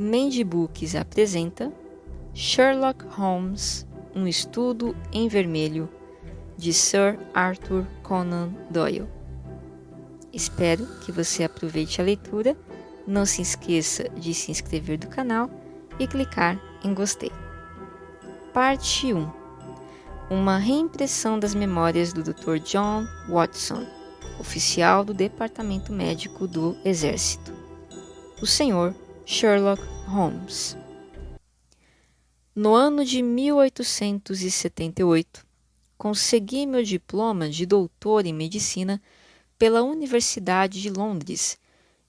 Mandy Books apresenta Sherlock Holmes, um estudo em vermelho, de Sir Arthur Conan Doyle. Espero que você aproveite a leitura, não se esqueça de se inscrever no canal e clicar em gostei. Parte 1. Uma reimpressão das memórias do Dr. John Watson, oficial do Departamento Médico do Exército. O Sr. Sherlock Holmes. No ano de 1878, consegui meu diploma de doutor em medicina pela Universidade de Londres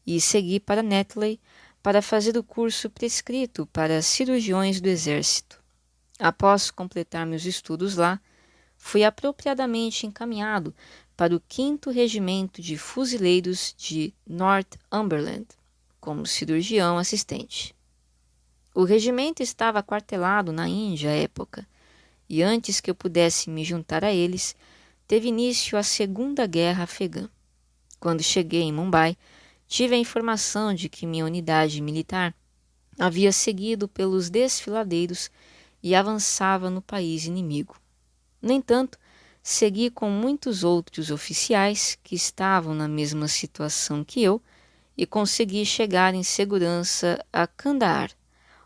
e segui para Netley para fazer o curso prescrito para cirurgiões do Exército. Após completar meus estudos lá, fui apropriadamente encaminhado para o 5º Regimento de Fuzileiros de Northumberland, como cirurgião assistente. O regimento estava aquartelado na Índia à época, e antes que eu pudesse me juntar a eles, teve início a Segunda Guerra Afegã. Quando cheguei em Mumbai, tive a informação de que minha unidade militar havia seguido pelos desfiladeiros e avançava no país inimigo. No entanto, segui com muitos outros oficiais que estavam na mesma situação que eu e consegui chegar em segurança a Kandahar,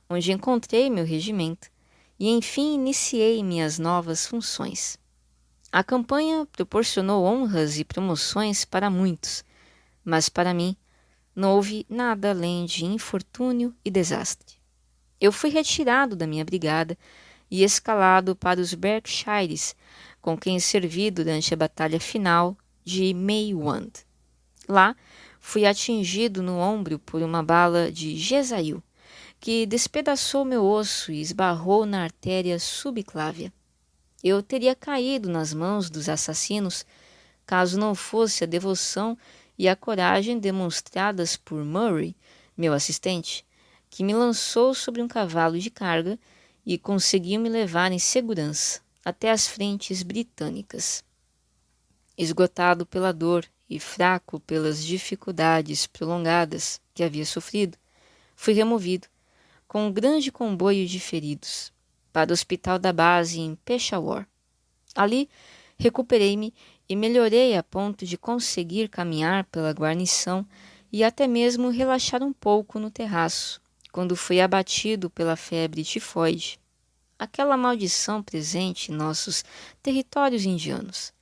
onde encontrei meu regimento e enfim iniciei minhas novas funções. A campanha proporcionou honras e promoções para muitos, mas para mim não houve nada além de infortúnio e desastre. Eu fui retirado da minha brigada e escalado para os Berkshires, com quem servi durante a batalha final de Maiwand. Lá, fui atingido no ombro por uma bala de Gesail, que despedaçou meu osso e esbarrou na artéria subclávia. Eu teria caído nas mãos dos assassinos caso não fosse a devoção e a coragem demonstradas por Murray, meu assistente, que me lançou sobre um cavalo de carga e conseguiu me levar em segurança até as frentes britânicas. Esgotado pela dor e fraco pelas dificuldades prolongadas que havia sofrido, fui removido, com um grande comboio de feridos, para o hospital da base em Peshawar. Ali, recuperei-me e melhorei a ponto de conseguir caminhar pela guarnição e até mesmo relaxar um pouco no terraço, quando fui abatido pela febre tifoide, aquela maldição presente em nossos territórios indianos.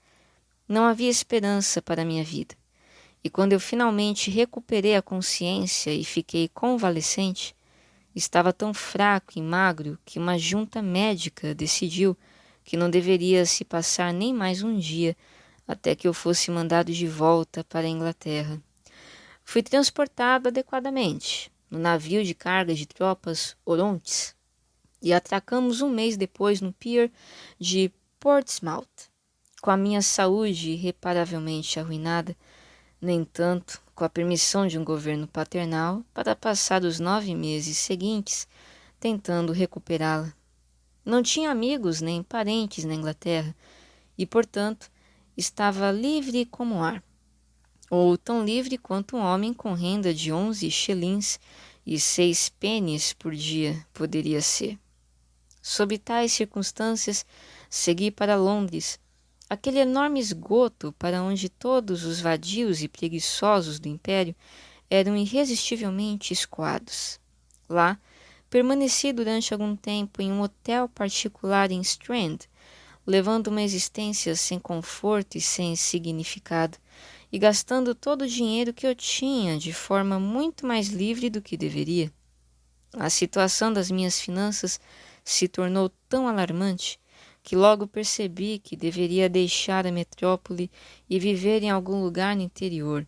Não havia esperança para a minha vida, e quando eu finalmente recuperei a consciência e fiquei convalescente, estava tão fraco e magro que uma junta médica decidiu que não deveria se passar nem mais um dia até que eu fosse mandado de volta para a Inglaterra. Fui transportado adequadamente no navio de carga de tropas Orontes e atracamos um mês depois no pier de Portsmouth, com a minha saúde irreparavelmente arruinada, no entanto, com a permissão de um governo paternal, para passar os 9 meses seguintes tentando recuperá-la. Não tinha amigos nem parentes na Inglaterra e, portanto, estava livre como o ar, ou tão livre quanto um homem com renda de 11 shillings e 6 pennies por dia poderia ser. Sob tais circunstâncias, segui para Londres, aquele enorme esgoto para onde todos os vadios e preguiçosos do império eram irresistivelmente escoados. Lá, permaneci durante algum tempo em um hotel particular em Strand, levando uma existência sem conforto e sem significado, e gastando todo o dinheiro que eu tinha de forma muito mais livre do que deveria. A situação das minhas finanças se tornou tão alarmante que logo percebi que deveria deixar a metrópole e viver em algum lugar no interior,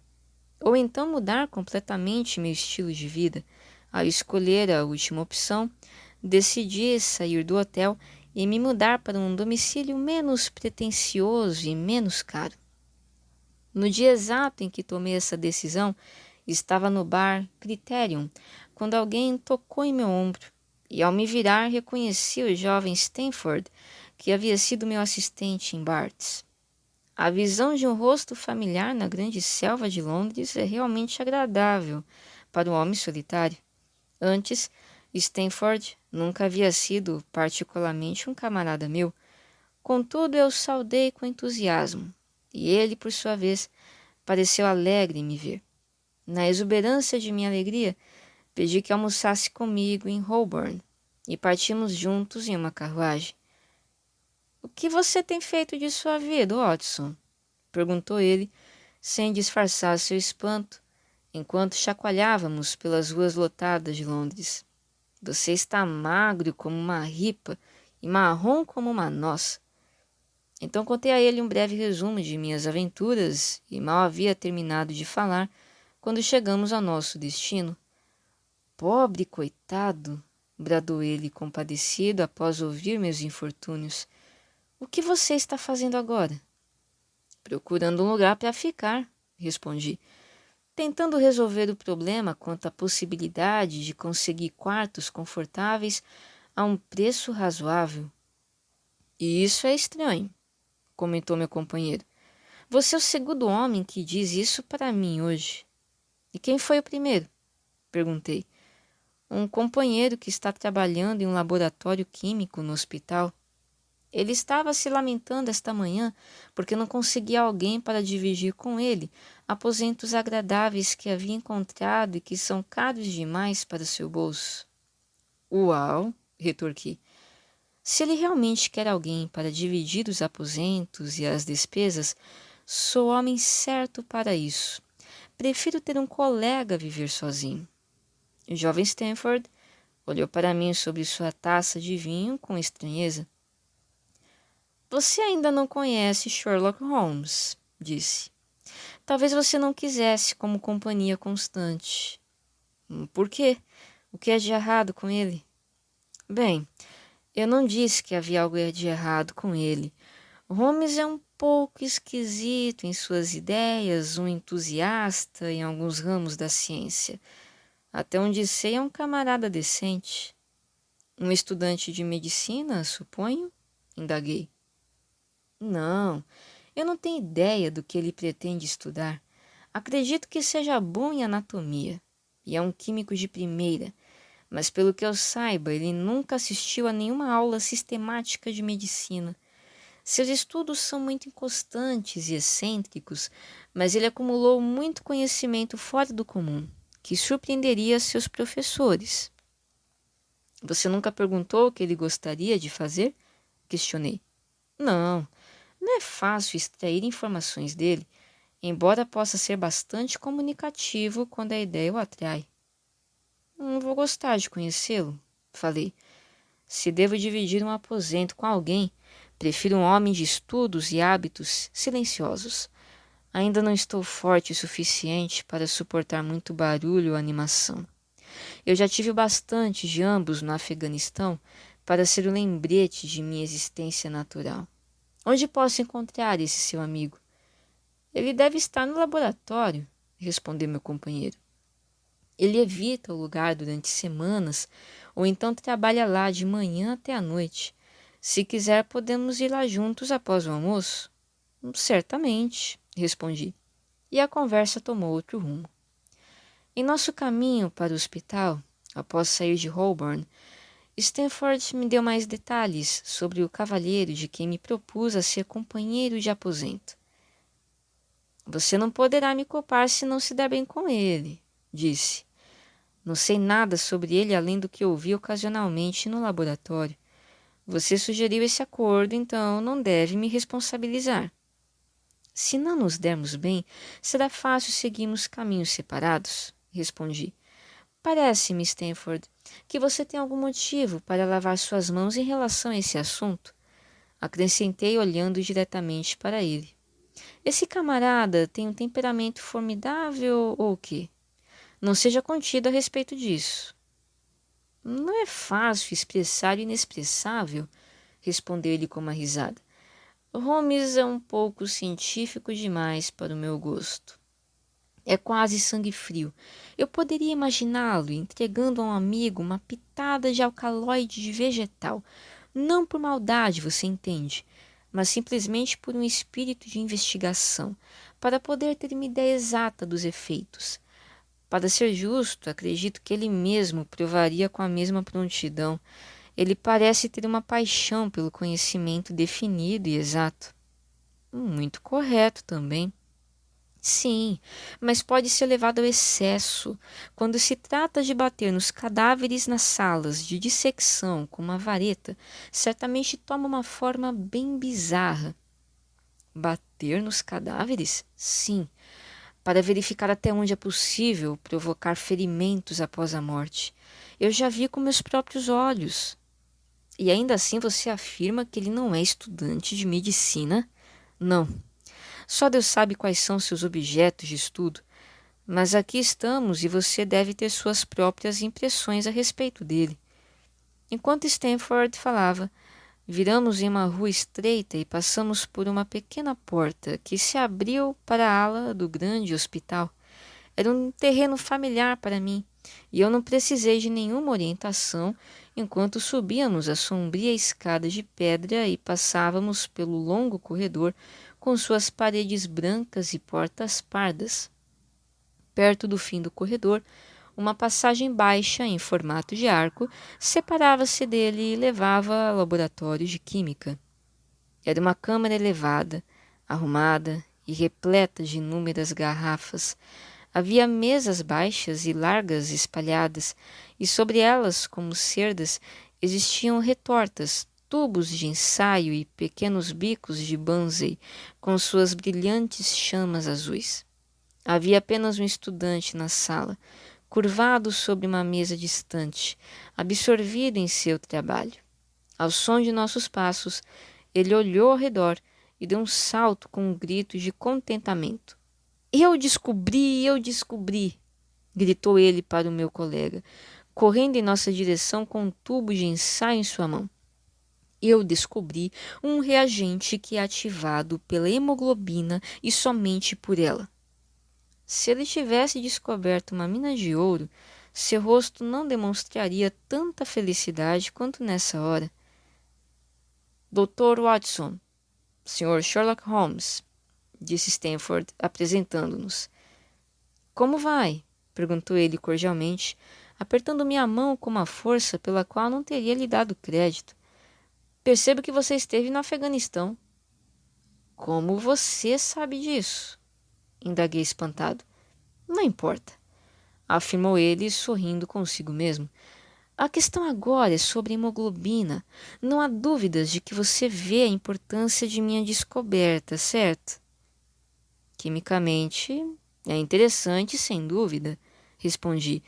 ou então mudar completamente meu estilo de vida. Ao escolher a última opção, decidi sair do hotel e me mudar para um domicílio menos pretensioso e menos caro. No dia exato em que tomei essa decisão, estava no bar Criterion, quando alguém tocou em meu ombro, e ao me virar reconheci o jovem Stanford, que havia sido meu assistente em Barts. A visão de um rosto familiar na grande selva de Londres é realmente agradável para um homem solitário. Antes, Stanford nunca havia sido particularmente um camarada meu, contudo eu saudei com entusiasmo, e ele, por sua vez, pareceu alegre em me ver. Na exuberância de minha alegria, pedi que almoçasse comigo em Holborn, e partimos juntos em uma carruagem. "O que você tem feito de sua vida, Watson?" perguntou ele, sem disfarçar seu espanto, enquanto chacoalhávamos pelas ruas lotadas de Londres. "Você está magro como uma ripa e marrom como uma noz." Então contei a ele um breve resumo de minhas aventuras e mal havia terminado de falar quando chegamos ao nosso destino. "Pobre coitado!" bradou ele compadecido após ouvir meus infortúnios. "O que você está fazendo agora?" "Procurando um lugar para ficar", respondi, tentando resolver o problema quanto à possibilidade de conseguir quartos confortáveis a um preço razoável. "E isso é estranho", comentou meu companheiro. "Você é o segundo homem que diz isso para mim hoje." "E quem foi o primeiro?" perguntei. "Um companheiro que está trabalhando em um laboratório químico no hospital. Ele estava se lamentando esta manhã porque não conseguia alguém para dividir com ele aposentos agradáveis que havia encontrado e que são caros demais para seu bolso." "Uau!" retorqui. "Se ele realmente quer alguém para dividir os aposentos e as despesas, sou homem certo para isso. Prefiro ter um colega a viver sozinho." O jovem Stanford olhou para mim sobre sua taça de vinho com estranheza. "Você ainda não conhece Sherlock Holmes", disse. "Talvez você não quisesse como companhia constante." "Por quê? O que é de errado com ele?" "Bem, eu não disse que havia algo de errado com ele. Holmes é um pouco esquisito em suas ideias, um entusiasta em alguns ramos da ciência. Até onde sei, é um camarada decente." "Um estudante de medicina, suponho?" indaguei. "Não, eu não tenho ideia do que ele pretende estudar. Acredito que seja bom em anatomia, e é um químico de primeira, mas pelo que eu saiba, ele nunca assistiu a nenhuma aula sistemática de medicina. Seus estudos são muito inconstantes e excêntricos, mas ele acumulou muito conhecimento fora do comum, que surpreenderia seus professores." "Você nunca perguntou o que ele gostaria de fazer?" questionei. "Não, não é fácil extrair informações dele, embora possa ser bastante comunicativo quando a ideia o atrai." "Não vou gostar de conhecê-lo", falei. "Se devo dividir um aposento com alguém, prefiro um homem de estudos e hábitos silenciosos. Ainda não estou forte o suficiente para suportar muito barulho ou animação. Eu já tive bastante de ambos no Afeganistão para ser o lembrete de minha existência natural. Onde posso encontrar esse seu amigo?" "Ele deve estar no laboratório", respondeu meu companheiro. "Ele evita o lugar durante semanas ou então trabalha lá de manhã até à noite. Se quiser, podemos ir lá juntos após o almoço." "Certamente", respondi, e a conversa tomou outro rumo. Em nosso caminho para o hospital, após sair de Holborn, Stanford me deu mais detalhes sobre o cavalheiro de quem me propus a ser companheiro de aposento. "Você não poderá me culpar se não se der bem com ele", disse. "Não sei nada sobre ele além do que ouvi ocasionalmente no laboratório. Você sugeriu esse acordo, então não deve me responsabilizar. Se não nos dermos bem, será fácil seguirmos caminhos separados", respondi. "Parece-me, Stanford, que você tem algum motivo para lavar suas mãos em relação a esse assunto", acrescentei olhando diretamente para ele. "Esse camarada tem um temperamento formidável ou o quê? Não seja contido a respeito disso." "Não é fácil expressar o inexpressável", respondeu ele com uma risada. "Holmes é um pouco científico demais para o meu gosto. É quase sangue frio. Eu poderia imaginá-lo entregando a um amigo uma pitada de alcaloide vegetal, não por maldade, você entende, mas simplesmente por um espírito de investigação, para poder ter uma ideia exata dos efeitos. Para ser justo, acredito que ele mesmo provaria com a mesma prontidão. Ele parece ter uma paixão pelo conhecimento definido e exato. Muito correto também. Sim, mas pode ser levado ao excesso. Quando se trata de bater nos cadáveres nas salas de dissecção com uma vareta, certamente toma uma forma bem bizarra. Bater nos cadáveres? Sim, para verificar até onde é possível provocar ferimentos após a morte. Eu já vi com meus próprios olhos. E ainda assim você afirma que ele não é estudante de medicina? Não. Só Deus sabe quais são seus objetos de estudo. Mas aqui estamos e você deve ter suas próprias impressões a respeito dele. Enquanto Stanford falava, viramos em uma rua estreita e passamos por uma pequena porta que se abriu para a ala do grande hospital. Era um terreno familiar para mim, e eu não precisei de nenhuma orientação enquanto subíamos a sombria escada de pedra e passávamos pelo longo corredor com suas paredes brancas e portas pardas. Perto do fim do corredor, uma passagem baixa em formato de arco separava-se dele e levava ao laboratório de química. Era uma câmara elevada, arrumada e repleta de inúmeras garrafas. Havia mesas baixas e largas espalhadas, e sobre elas, como cerdas, existiam retortas, tubos de ensaio e pequenos bicos de Bunsen com suas brilhantes chamas azuis. Havia apenas um estudante na sala, curvado sobre uma mesa distante, absorvido em seu trabalho. Ao som de nossos passos, ele olhou ao redor e deu um salto com um grito de contentamento. Eu descobri! Eu descobri! Gritou ele para o meu colega, correndo em nossa direção com um tubo de ensaio em sua mão. Eu descobri um reagente que é ativado pela hemoglobina e somente por ela. Se ele tivesse descoberto uma mina de ouro, seu rosto não demonstraria tanta felicidade quanto nessa hora. Dr. Watson, Sr. Sherlock Holmes, disse Stanford, apresentando-nos. Como vai? Perguntou ele cordialmente, apertando minha mão com uma força pela qual não teria lhe dado crédito. Percebo que você esteve no Afeganistão. Como você sabe disso? Indaguei espantado. Não importa, afirmou ele, sorrindo consigo mesmo. A questão agora é sobre a hemoglobina. Não há dúvidas de que você vê a importância de minha descoberta, certo? Quimicamente, é interessante, sem dúvida, respondi.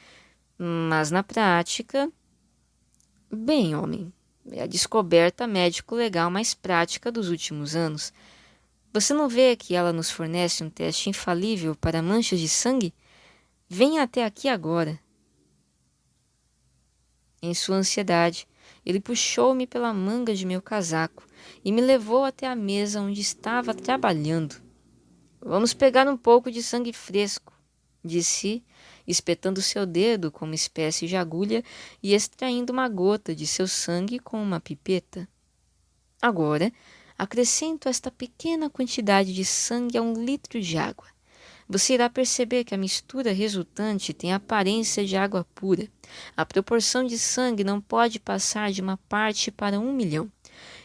Mas na prática... Bem, homem, é a descoberta médico-legal mais prática dos últimos anos. Você não vê que ela nos fornece um teste infalível para manchas de sangue? Venha até aqui agora. Em sua ansiedade, ele puxou-me pela manga de meu casaco e me levou até a mesa onde estava trabalhando. Vamos pegar um pouco de sangue fresco, disse, espetando seu dedo com uma espécie de agulha e extraindo uma gota de seu sangue com uma pipeta. Agora, acrescento esta pequena quantidade de sangue a 1 litro de água. Você irá perceber que a mistura resultante tem a aparência de água pura. A proporção de sangue não pode passar de uma parte para 1 milhão.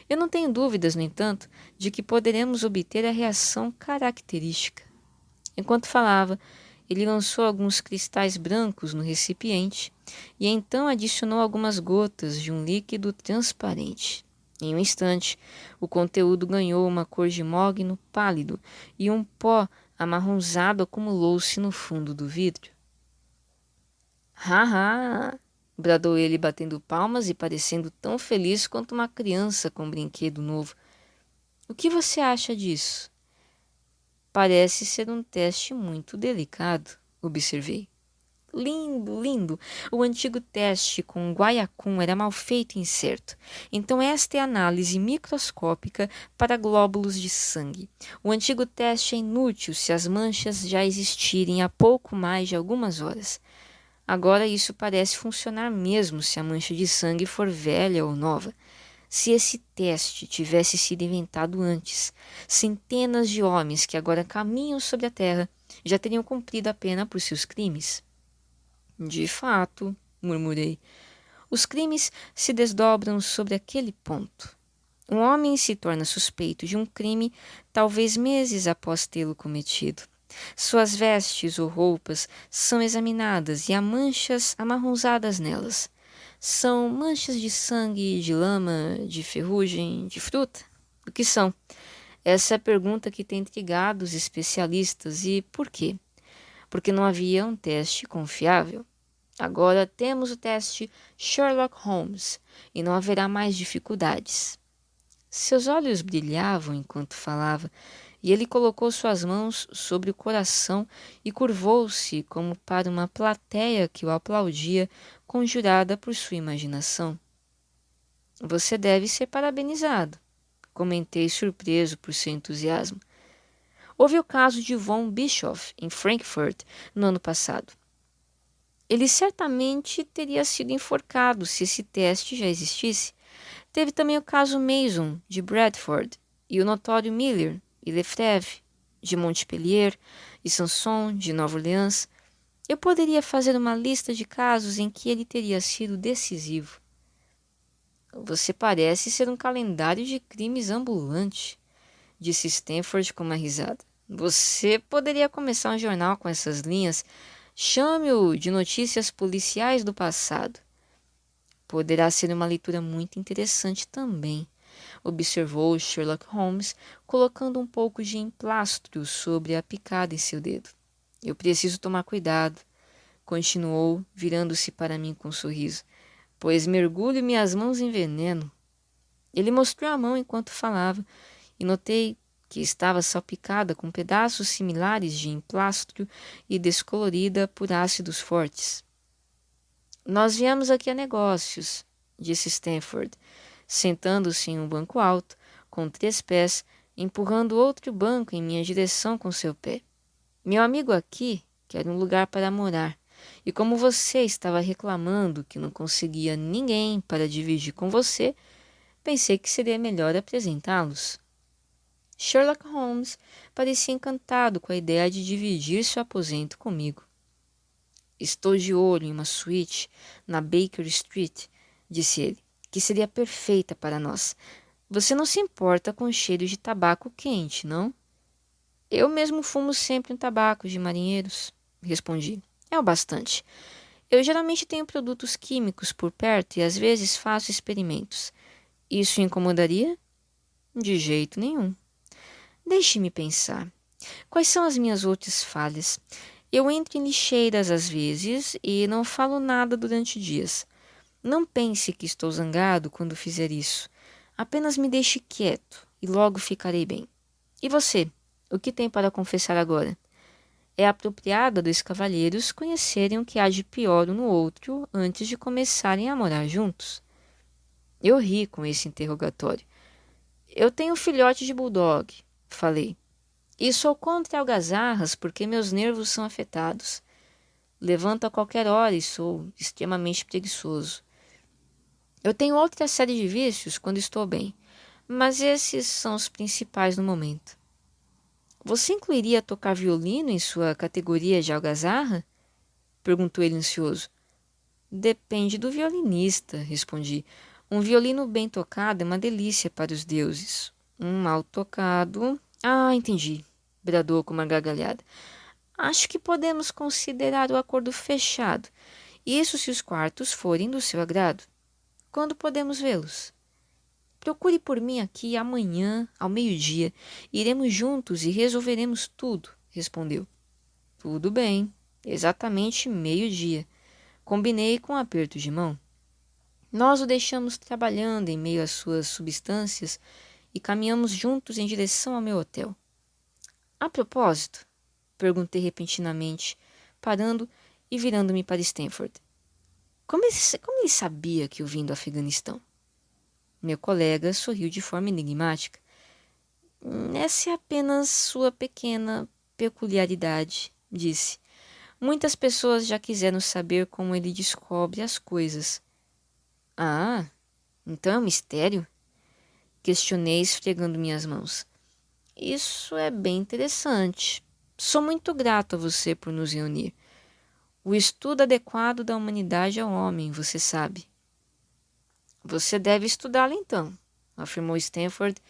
Eu não tenho dúvidas, no entanto, de que poderemos obter a reação característica. Enquanto falava, ele lançou alguns cristais brancos no recipiente e então adicionou algumas gotas de um líquido transparente. Em um instante, o conteúdo ganhou uma cor de mogno pálido e um pó amarronzado acumulou-se no fundo do vidro. Ha! Bradou ele, batendo palmas e parecendo tão feliz quanto uma criança com um brinquedo novo. O que você acha disso? Parece ser um teste muito delicado, observei. Lindo, lindo! O antigo teste com guaiacum era mal feito e incerto. Então esta é a análise microscópica para glóbulos de sangue. O antigo teste é inútil se as manchas já existirem há pouco mais de algumas horas. Agora isso parece funcionar mesmo se a mancha de sangue for velha ou nova. Se esse teste tivesse sido inventado antes, centenas de homens que agora caminham sobre a terra já teriam cumprido a pena por seus crimes. De fato, murmurei. Os crimes se desdobram sobre aquele ponto. Um homem se torna suspeito de um crime talvez meses após tê-lo cometido. Suas vestes ou roupas são examinadas e há manchas amarronzadas nelas. São manchas de sangue, de lama, de ferrugem, de fruta? O que são? Essa é a pergunta que tem intrigado os especialistas. E por quê? Porque não havia um teste confiável. Agora temos o teste Sherlock Holmes e não haverá mais dificuldades. Seus olhos brilhavam enquanto falava, e ele colocou suas mãos sobre o coração e curvou-se como para uma plateia que o aplaudia, conjurada por sua imaginação. Você deve ser parabenizado, comentei surpreso por seu entusiasmo. Houve o caso de Von Bischoff, em Frankfurt, no ano passado. Ele certamente teria sido enforcado se esse teste já existisse. Teve também o caso Mason, de Bradford, e o notório Miller e Lefebvre, de Montpellier, e Sanson, de Nova Orleans. Eu poderia fazer uma lista de casos em que ele teria sido decisivo. Você parece ser um calendário de crimes ambulante, disse Stanford com uma risada. Você poderia começar um jornal com essas linhas. Chame-o de notícias policiais do passado. Poderá ser uma leitura muito interessante também, observou Sherlock Holmes, colocando um pouco de emplastro sobre a picada em seu dedo. Eu preciso tomar cuidado, continuou, virando-se para mim com um sorriso, pois mergulho minhas mãos em veneno. Ele mostrou a mão enquanto falava, e notei que estava salpicada com pedaços similares de emplastro e descolorida por ácidos fortes. Nós viemos aqui a negócios, disse Stanford, sentando-se em um banco alto, com 3 pés, empurrando outro banco em minha direção com seu pé. Meu amigo aqui quer um lugar para morar, e como você estava reclamando que não conseguia ninguém para dividir com você, pensei que seria melhor apresentá-los. Sherlock Holmes parecia encantado com a ideia de dividir seu aposento comigo. Estou de olho em uma suíte na Baker Street, disse ele, que seria perfeita para nós. Você não se importa com o cheiro de tabaco quente, não? Eu mesmo fumo sempre um tabaco de marinheiros, respondi. É o bastante. Eu geralmente tenho produtos químicos por perto e às vezes faço experimentos. Isso incomodaria? De jeito nenhum. Deixe-me pensar. Quais são as minhas outras falhas? Eu entro em lixeiras às vezes e não falo nada durante dias. Não pense que estou zangado quando fizer isso. Apenas me deixe quieto e logo ficarei bem. E você? O que tem para confessar agora? É apropriado a 2 cavalheiros conhecerem o que há de pior um no outro antes de começarem a morar juntos. Eu ri com esse interrogatório. Eu tenho um filhote de bulldog, falei. E sou contra algazarras porque meus nervos são afetados. Levanto a qualquer hora e sou extremamente preguiçoso. Eu tenho outra série de vícios quando estou bem, mas esses são os principais no momento. Você incluiria tocar violino em sua categoria de algazarra? Perguntou ele ansioso. Depende do violinista, respondi. Um violino bem tocado é uma delícia para os deuses. Um mal tocado... Ah, entendi, bradou com uma gargalhada. Acho que podemos considerar o acordo fechado. Isso se os quartos forem do seu agrado. Quando podemos vê-los? Procure por mim aqui amanhã, ao meio-dia. Iremos juntos e resolveremos tudo, respondeu. Tudo bem, exatamente meio-dia. Combinei com um aperto de mão. Nós o deixamos trabalhando em meio às suas substâncias e caminhamos juntos em direção ao meu hotel. A propósito, perguntei repentinamente, parando e virando-me para Stanford. Como ele sabia que eu vim do Afeganistão? Meu colega sorriu de forma enigmática. Essa é apenas sua pequena peculiaridade, disse. Muitas pessoas já quiseram saber como ele descobre as coisas. Ah, então é um mistério? Questionei esfregando minhas mãos. Isso é bem interessante. Sou muito grato a você por nos reunir. O estudo adequado da humanidade ao homem, você sabe. Você deve estudá-lo então, afirmou Stanford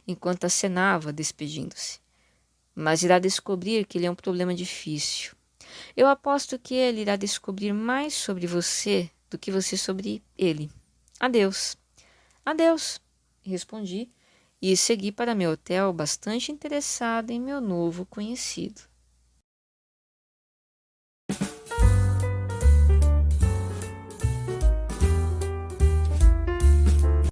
enquanto acenava, despedindo-se. Mas irá descobrir que ele é um problema difícil. Eu aposto que ele irá descobrir mais sobre você do que você sobre ele. Adeus. Adeus, respondi e segui para meu hotel bastante interessado em meu novo conhecido.